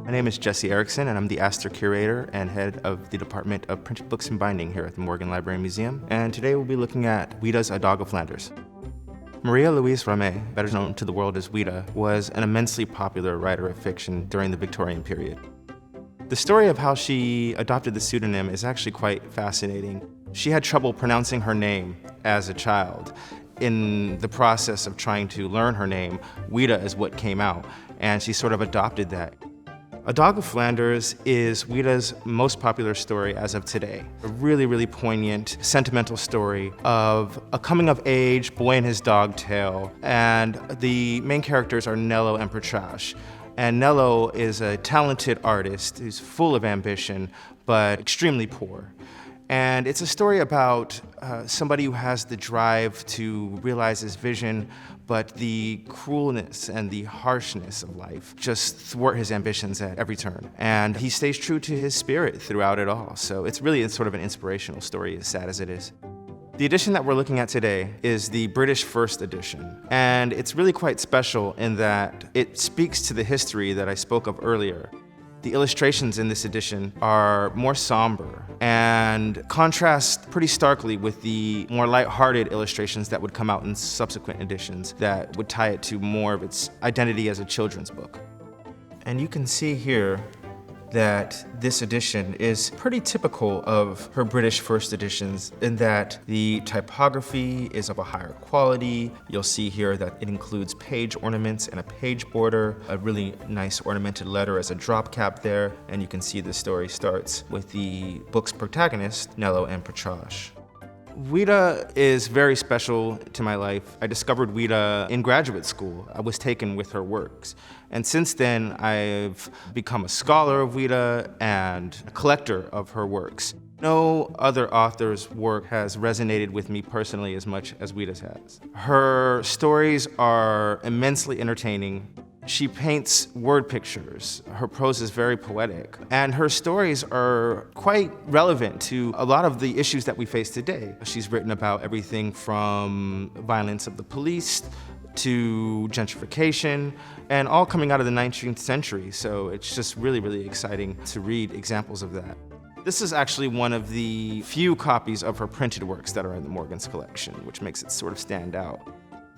My name is Jesse Erickson, and I'm the Astor Curator and head of the Department of Printed Books and Binding here at the Morgan Library Museum. And today we'll be looking at Ouida's A Dog of Flanders. Maria Louise Ramé, better known to the world as Ouida, was an immensely popular writer of fiction during the Victorian period. The story of how she adopted the pseudonym is actually quite fascinating. She had trouble pronouncing her name as a child. In the process of trying to learn her name, Ouida is what came out, and she sort of adopted that. A Dog of Flanders is Ouida's most popular story as of today. A really, really poignant, sentimental story of a coming-of-age boy and his dog tale, and the main characters are Nello and Patrache. And Nello is a talented artist who's full of ambition, but extremely poor. And it's a story about somebody who has the drive to realize his vision, but the cruelness and the harshness of life just thwart his ambitions at every turn. And he stays true to his spirit throughout it all. So it's sort of an inspirational story, as sad as it is. The edition that we're looking at today is the British First Edition, and it's really quite special in that it speaks to the history that I spoke of earlier. The illustrations in this edition are more somber and contrast pretty starkly with the more lighthearted illustrations that would come out in subsequent editions that would tie it to more of its identity as a children's book. And you can see here that this edition is pretty typical of her British First Editions in that the typography is of a higher quality. You'll see here that it includes page ornaments and a page border, a really nice ornamented letter as a drop cap there, and you can see the story starts with the book's protagonist, Nello and Patrache. Ouida is very special to my life. I discovered Ouida in graduate school. I was taken with her works. And since then, I've become a scholar of Ouida and a collector of her works. No other author's work has resonated with me personally as much as Ouida's has. Her stories are immensely entertaining. She paints word pictures. Her prose is very poetic. And her stories are quite relevant to a lot of the issues that we face today. She's written about everything from violence of the police to gentrification, and all coming out of the 19th century. So it's just really, really exciting to read examples of that. This is actually one of the few copies of her printed works that are in the Morgan's collection, which makes it sort of stand out.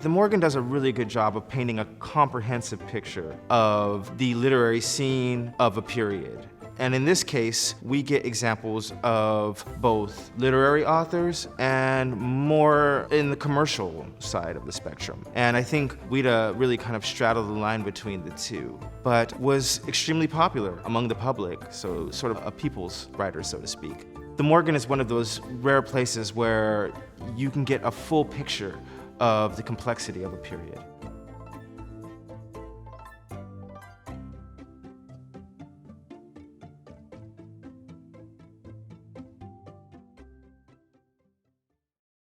The Morgan does a really good job of painting a comprehensive picture of the literary scene of a period. And in this case, we get examples of both literary authors and more in the commercial side of the spectrum. And I think Ouida really kind of straddled the line between the two, but was extremely popular among the public, so sort of a people's writer, so to speak. The Morgan is one of those rare places where you can get a full picture of the complexity of a period.